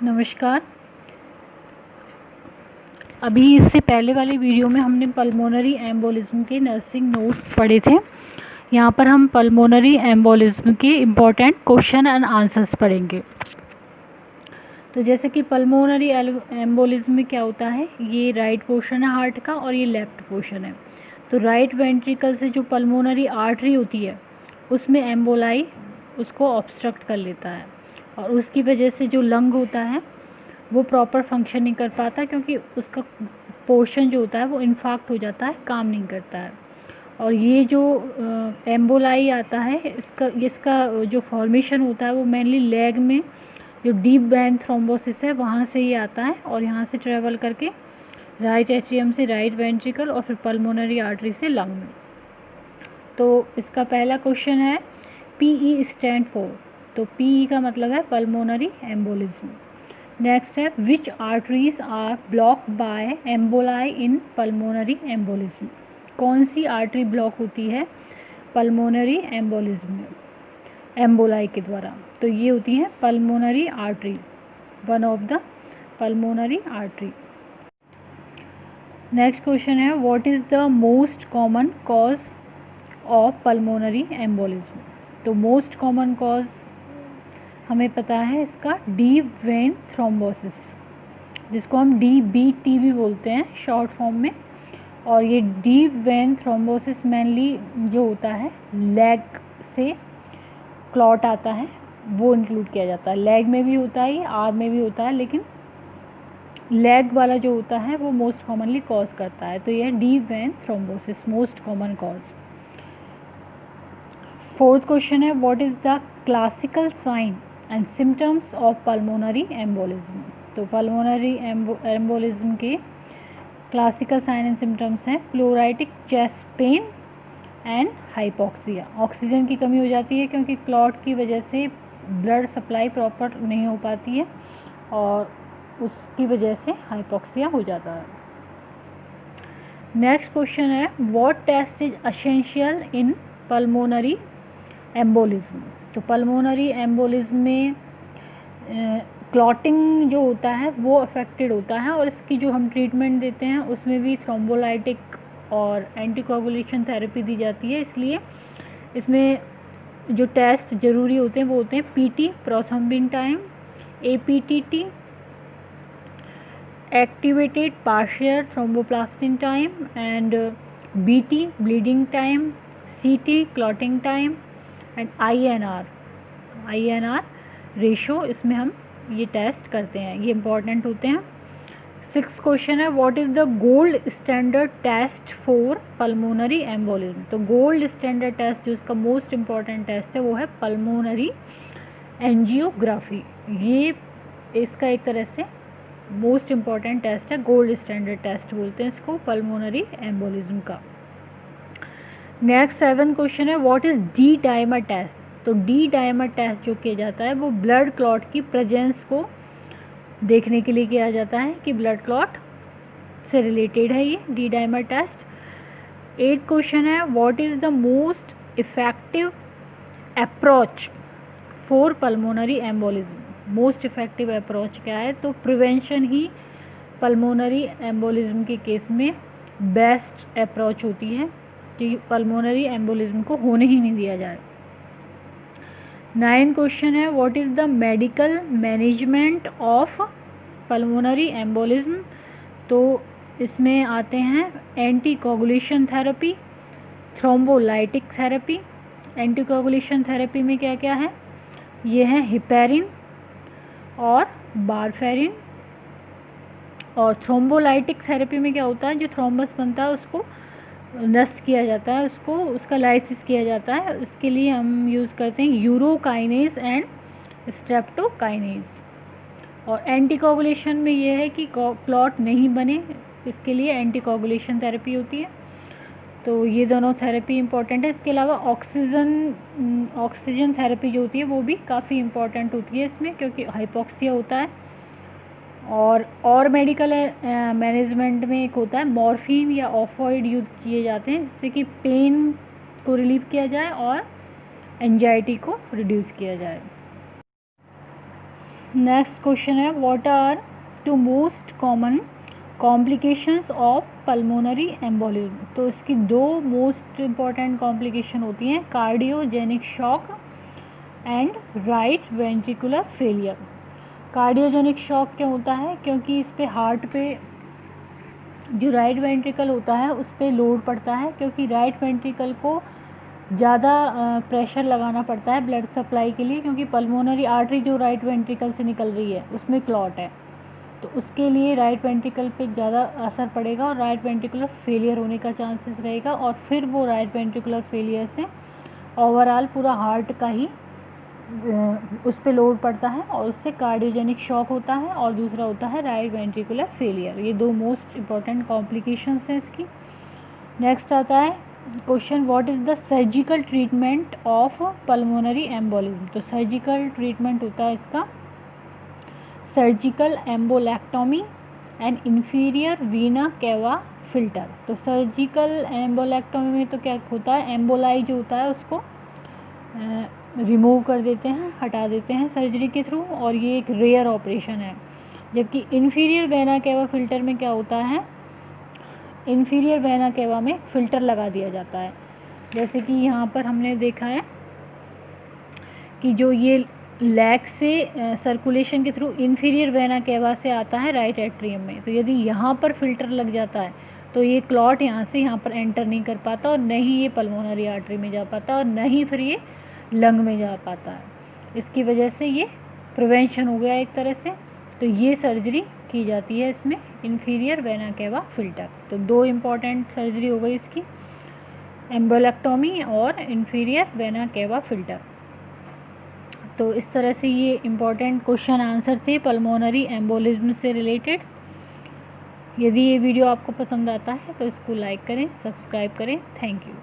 नमस्कार। अभी इससे पहले वाली वीडियो में हमने पल्मोनरी एम्बोलिज्म के नर्सिंग नोट्स पढ़े थे। यहाँ पर हम पल्मोनरी एम्बोलिज्म के इम्पोर्टेंट क्वेश्चन एंड आंसर्स पढ़ेंगे। तो जैसे कि पल्मोनरी एम्बोलिज्म में क्या होता है, ये राइट पोर्शन है हार्ट का और ये लेफ्ट पोर्शन है। तो राइट वेंट्रिकल से जो पल्मोनरी आर्टरी होती है उसमें एम्बोलाई उसको ऑब्स्ट्रक्ट कर लेता है और उसकी वजह से जो लंग होता है वो प्रॉपर फंक्शन नहीं कर पाता, क्योंकि उसका पोर्शन जो होता है वो इन्फाक्ट हो जाता है, काम नहीं करता है। और ये जो एम्बोलाई आता है इसका जो फॉर्मेशन होता है वो मेनली लेग में जो डीप वेन थ्रोम्बोसिस है वहाँ से ही आता है और यहाँ से ट्रेवल करके राइट एट्रियम से राइट वेंट्रिकल और फिर पल्मोनरी आर्टरी से लंग में। तो इसका पहला क्वेश्चन है PE स्टैंड फॉर। तो PE का मतलब है पल्मोनरी एम्बोलिज्म। नेक्स्ट है which arteries are block by emboli in pulmonary embolism. कौन सी आर्टरी ब्लॉक होती है पल्मोनरी एम्बोलिज्म में एम्बोलाई के द्वारा? तो ये होती हैं pulmonary arteries, one of the pulmonary artery. Next question है what is the most common cause of pulmonary embolism. तो मोस्ट कॉमन कॉज हमें पता है इसका डीप वेन थ्रोम्बोसिस, जिसको हम DVT भी बोलते हैं शॉर्ट फॉर्म में। और ये डीप वेन थ्रोम्बोसिस मेनली जो होता है लेग से क्लॉट आता है वो इंक्लूड किया जाता है। लेग में भी होता है, आर्म में भी होता है, लेकिन लेग वाला जो होता है वो मोस्ट कॉमनली कॉज करता है। तो ये deep vein thrombosis most common cause. Fourth question है what is the classical sign and symptoms of pulmonary embolism. तो पल्मोनरी एम्बोलिज्म के क्लासिकल साइन एंड सिम्टम्स हैं pleuritic chest pain and hypoxia. Oxygen की कमी हो जाती है क्योंकि क्लॉट की वजह से ब्लड सप्लाई प्रॉपर नहीं हो पाती है और उसकी वजह से हाइपोक्सिया हो जाता है। नेक्स्ट क्वेश्चन है what test is essential in pulmonary embolism. तो पल्मोनरी एम्बोलिज्म में क्लॉटिंग जो होता है वो अफेक्टेड होता है और इसकी जो हम ट्रीटमेंट देते हैं उसमें भी थ्रोम्बोलाइटिक और एंटीकोगुलेशन थेरेपी दी जाती है। इसलिए इसमें जो टेस्ट ज़रूरी होते हैं वो होते हैं PT prothrombin time, APTT activated partial thromboplastin time and BT bleeding time, CT clotting time and INR ratio. इसमें हम ये टेस्ट करते हैं, ये इंपॉर्टेंट होते हैं। सिक्स्थ क्वेश्चन है what is the gold standard test for pulmonary embolism. तो गोल्ड स्टैंडर्ड टेस्ट जो इसका मोस्ट इम्पॉर्टेंट टेस्ट है वो है पल्मोनरी एंजियोग्राफी। ये इसका एक तरह से मोस्ट इम्पॉर्टेंट टेस्ट है, गोल्ड स्टैंडर्ड टेस्ट बोलते हैं इसको पल्मोनरी एम्बोलिज्म का। नेक्स्ट 7th क्वेश्चन है what is D dimer test. तो D डायमर टेस्ट जो किया जाता है वो ब्लड क्लॉट की प्रेजेंस को देखने के लिए किया जाता है कि ब्लड क्लॉट से रिलेटेड है ये D dimer test. 8th question है what is the most effective approach for pulmonary embolism. Most effective approach क्या है? तो प्रिवेंशन ही पल्मोनरी एम्बोलिज्म के केस में बेस्ट अप्रोच होती है कि पल्मोनरी एम्बोलिज्म को होने ही नहीं दिया जाए। 9th क्वेश्चन है what is the medical management of pulmonary embolism. तो इसमें आते हैं anticoagulation therapy, thrombolytic therapy. Anticoagulation therapy में क्या क्या है? ये है हिपेरिन और वारफेरिन। और थ्रोम्बोलाइटिक थेरेपी में क्या होता है, जो थ्रोम्बस बनता है उसको नष्ट किया जाता है, उसका लाइसिस किया जाता है। इसके लिए हम यूज़ करते हैं यूरोकाइनेज एंड स्ट्रेप्टोकाइनेज। और एंटीकोगुलेशन में ये है कि क्लॉट नहीं बने, इसके लिए एंटीकोगुलेशन थेरेपी होती है। तो ये दोनों थेरेपी इंपॉर्टेंट है। इसके अलावा ऑक्सीजन थेरेपी जो होती है वो भी काफ़ी इंपॉर्टेंट होती है इसमें, क्योंकि हाइपोक्सिया होता है। और मेडिकल मैनेजमेंट में एक होता है मॉर्फिन या ऑफॉइड यूज किए जाते हैं जिससे कि पेन को रिलीव किया जाए और एंजाइटी को रिड्यूस किया जाए। नेक्स्ट क्वेश्चन है, what are two most common complications of pulmonary embolism. तो इसकी दो मोस्ट इम्पॉर्टेंट कॉम्प्लिकेशन होती हैं, cardiogenic shock and right ventricular failure. Cardiogenic shock क्या होता है, क्योंकि इस पे हार्ट पे जो राइट वेंट्रिकल होता है उस पर लोड पड़ता है, क्योंकि राइट वेंट्रिकल को ज़्यादा प्रेशर लगाना पड़ता है ब्लड सप्लाई के लिए, क्योंकि पल्मोनरी आर्टरी जो राइट वेंट्रिकल से निकल रही है उसमें क्लॉट है, तो उसके लिए राइट वेंट्रिकल पे ज़्यादा असर पड़ेगा और राइट वेंट्रिकुलर फेलियर होने का चांसेस रहेगा, और फिर वो राइट वेंट्रिकुलर फेलियर से ओवरऑल पूरा हार्ट का ही उस पर लोड पड़ता है और उससे कार्डियोजेनिक शॉक होता है, और दूसरा होता है राइट वेंट्रिकुलर फेलियर। ये दो मोस्ट इम्पॉर्टेंट कॉम्प्लिकेशंस हैं इसकी। नेक्स्ट आता है question, what is the surgical treatment of pulmonary embolism. तो सर्जिकल ट्रीटमेंट होता है इसका सर्जिकल एम्बोलेक्टोमी एंड इंफीरियर वीना केवा फिल्टर। तो सर्जिकल एम्बोलेक्टोमी में तो क्या होता है, एम्बोलाई जो होता है उसको रिमूव कर देते हैं, हटा देते हैं सर्जरी के थ्रू, और ये एक रेयर ऑपरेशन है। जबकि इंफीरियर वेना केवा फिल्टर में क्या होता है, इंफीरियर वेना केवा में फ़िल्टर लगा दिया जाता है। जैसे कि यहाँ पर हमने देखा है कि जो ये लैग से सर्कुलेशन के थ्रू इंफीरियर वेना केवा से आता है राइट एट्रियम में, तो यदि यहाँ पर फ़िल्टर लग जाता है तो ये क्लॉट यहाँ से यहाँ पर एंटर नहीं कर पाता, और न ही ये पल्मोनरी आर्टरी में जा पाता, और न ही फिर ये लंग में जा पाता है। इसकी वजह से ये प्रिवेंशन हो गया एक तरह से। तो ये सर्जरी की जाती है इसमें, इंफीरियर वेना केवा फिल्टर। तो दो इम्पॉर्टेंट सर्जरी हो गई इसकी, एम्बोलेक्टोमी और इंफीरियर वेना केवा फिल्टर। तो इस तरह से ये इम्पॉर्टेंट क्वेश्चन आंसर थे पल्मोनरी एम्बोलिज्म से रिलेटेड। यदि ये वीडियो आपको पसंद आता है तो इसको लाइक करें, सब्सक्राइब करें। Thank you.